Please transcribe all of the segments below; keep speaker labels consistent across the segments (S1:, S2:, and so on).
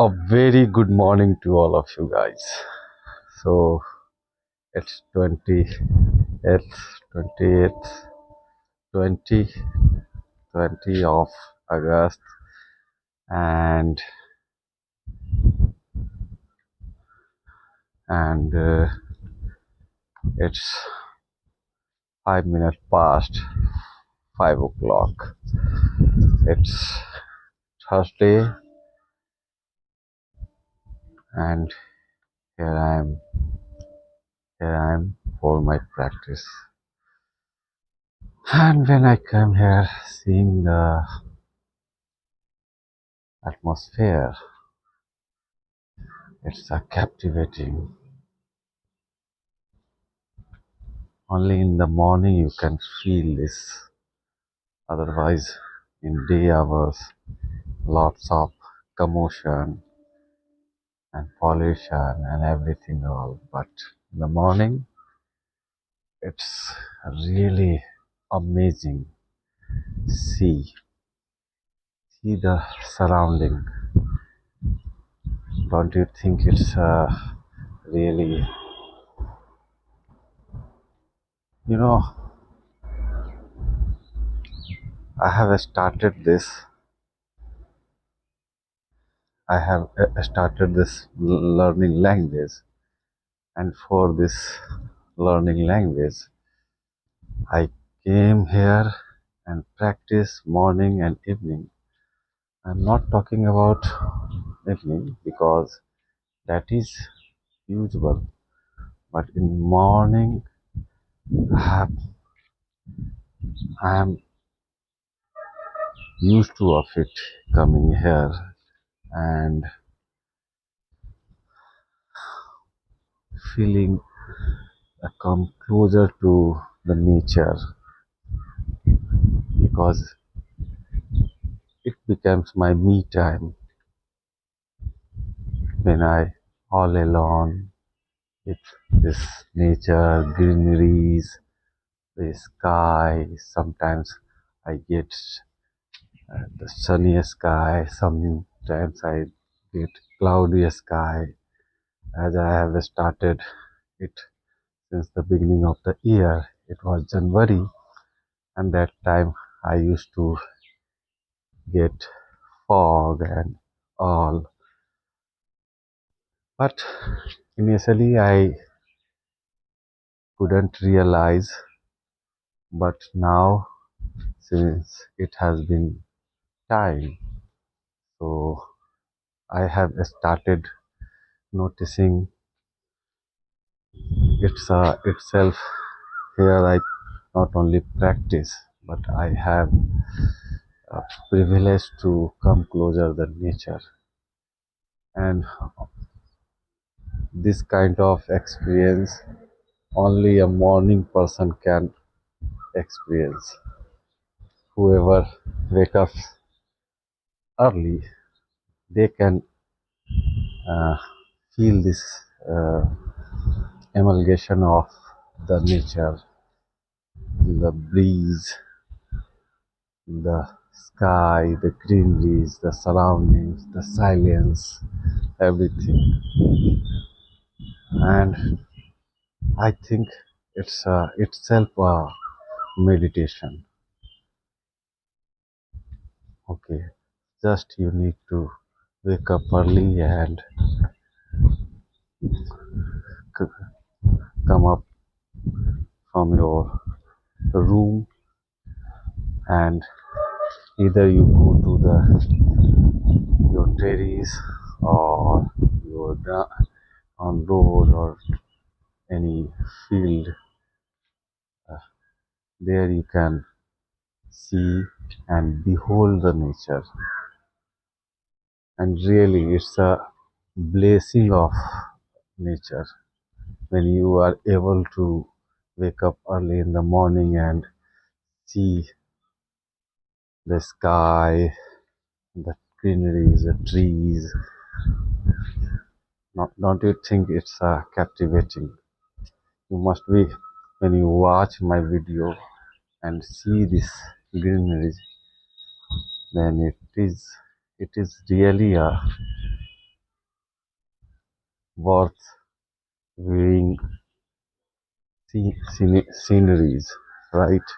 S1: A very good morning to all of you guys. So it's 28th, 2020 of August, and and it's 5 minutes past 5 o'clock. It's Thursday, and here I am. Here I am for my practice. And when I come here, seeing the atmosphere, it's a captivating. Only in the morning you can feel this. Otherwise, in day hours, lots of commotion and pollution and everything all. But in the morning, it's really amazing. See, see the surrounding. Don't you think it's really, you know, I have started this. I have started this learning language, and for this learning language, I came here and practice morning and evening. I'm not talking about evening because that is usable, but in morning I have I am used to of it coming here and feeling come closer to the nature because it becomes my me time when I all alone with this nature, greeneries, the sky. Sometimes I get the sunny sky, sometimes I get cloudy sky. As I have started it since the beginning of the year, it was January, and that time I used to get fog and all. But initially I couldn't realize, but now since it has been time, so I have started noticing itself. Here I not only practice, but I have a privilege to come closer than nature. And this kind of experience only a morning person can experience. Whoever wake up early, they can uh, feel this uh, amalgamation of the nature, the breeze, the sky, the greeneries, the surroundings, the silence, everything. And I think it's itself a meditation. Okay, just you need to wake up early and c- come up from your room, and either you go to the your terrace or your on road or any field. There you can see and behold the nature, and really it's a blessing of nature when you are able to wake up early in the morning and see the sky, the greeneries, the trees. Don't you think it's captivating? You must be when you watch my video and see this greenery, then it is really a worth viewing sceneries, right?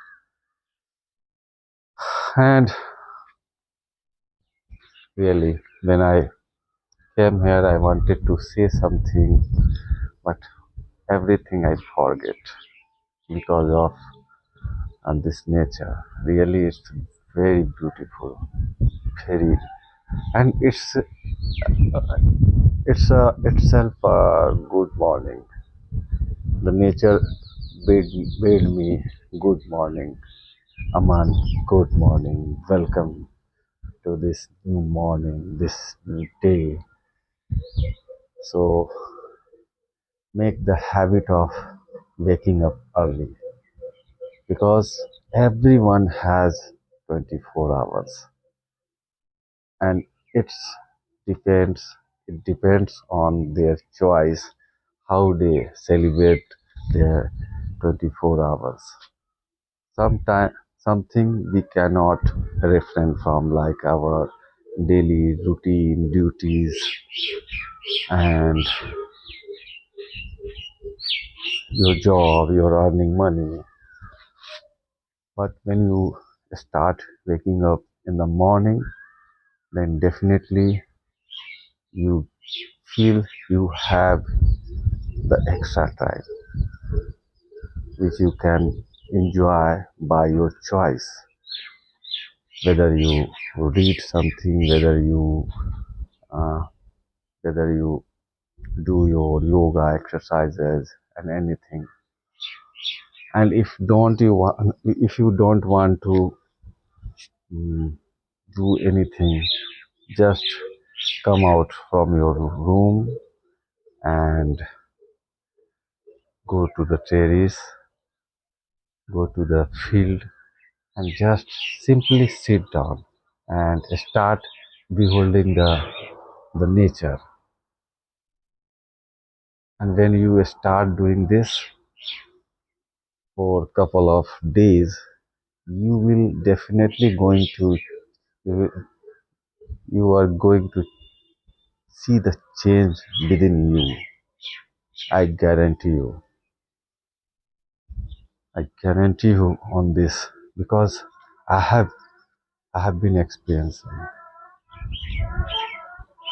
S1: And really, when I came here, I wanted to say something, but everything I forget because of this nature. Really, it's very beautiful, very, and it's itself a good morning. The nature bade me good morning. Aman, good morning. Welcome to this new morning, this new day. So make the habit of waking up early because everyone has 24 hours and it's depends it depends on their choice how they celebrate their 24 hours. Sometimes something we cannot refrain from, like our daily routine duties and your job, you're earning money. But when you start waking up in the morning, then definitely you feel you have the extra time which you can enjoy by your choice. Whether you read something, uh, whether you do your yoga exercises and anything. And if you don't want to mm, do anything, just come out from your room and go to the terrace, go to the field, and just simply sit down and start beholding the nature. And when you start doing this for a couple of days, you will definitely going to you are going to see the change within you. I guarantee you. I guarantee you on this because I have I have been experiencing,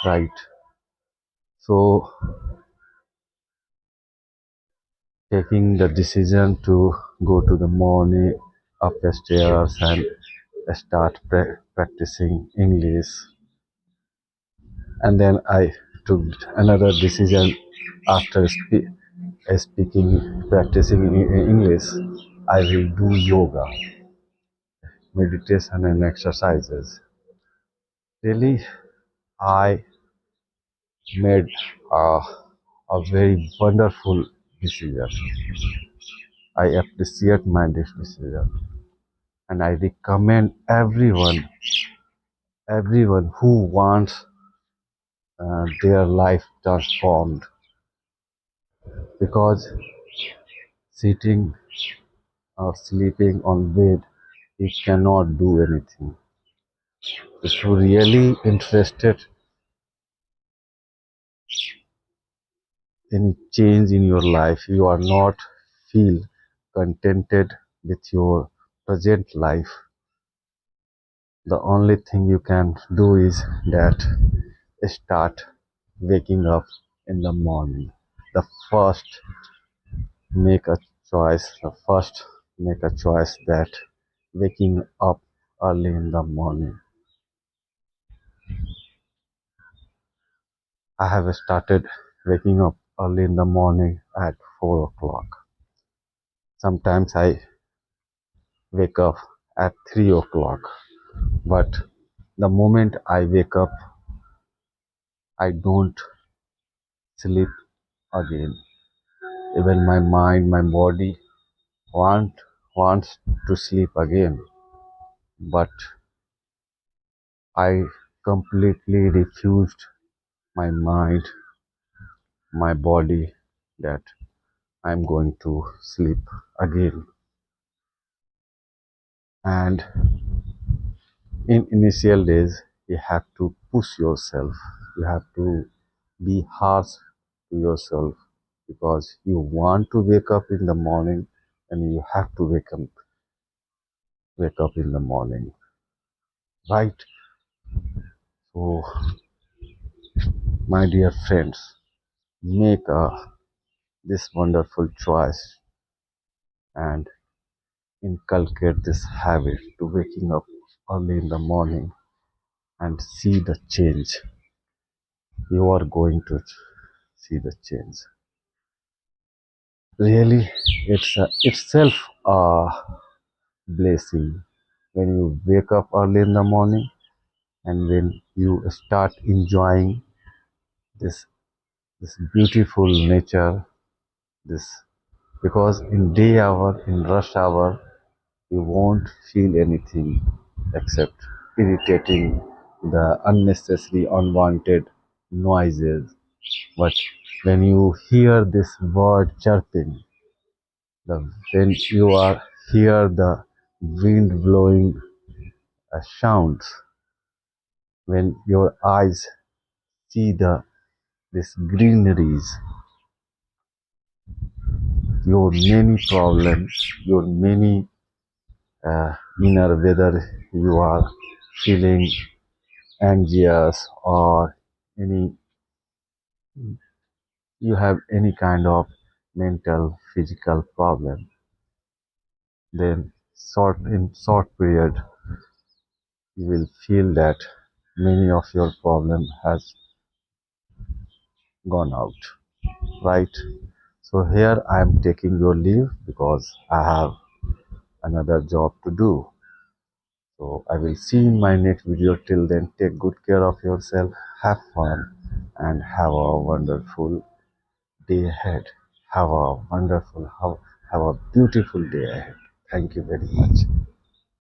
S1: right? So taking the decision to go to the morning up the stairs and start practicing English, and then I took another decision after speaking practicing English. I will do yoga, meditation, and exercises. Really, I made a, a very wonderful decision. I appreciate my decision and I recommend everyone who wants their life transformed because sitting or sleeping on bed it cannot do anything. If you're really interested in change in your life, you are not feel contented with your present life, the only thing you can do is that start waking up in the morning. The first make a first make a choice that waking up early in the morning. I have started waking up early in the morning at 4 o'clock. Sometimes I wake up at 3 o'clock, but the moment I wake up, I don't sleep again. Even my mind, my body want wants to sleep again, but I completely refused my mind, my body that I'm going to sleep again. And in initial days, you have to push yourself. You have to be harsh to yourself because you want to wake up in the morning and you have to wake up in the morning, right? So, my dear friends, make this wonderful choice and inculcate this habit to waking up early in the morning and see the change. You are going to see the change. Really, it's itself a blessing when you wake up early in the morning and when you start enjoying this this beautiful nature, this because in day hour, in rush hour, you won't feel anything except irritating the unnecessary unwanted noises. But when you hear this bird chirping, when you are hear the wind blowing sounds, when your eyes see the these greeneries, your many problems, your many inner, whether you are feeling anxious or any you have any kind of mental physical problem, then short period you will feel that many of your problem has gone out, right? So here I am taking your leave because I have another job to do. So I will see you in my next video. Till then, take good care of yourself, have fun, and have a wonderful day ahead. Have a beautiful day ahead. Thank you very much.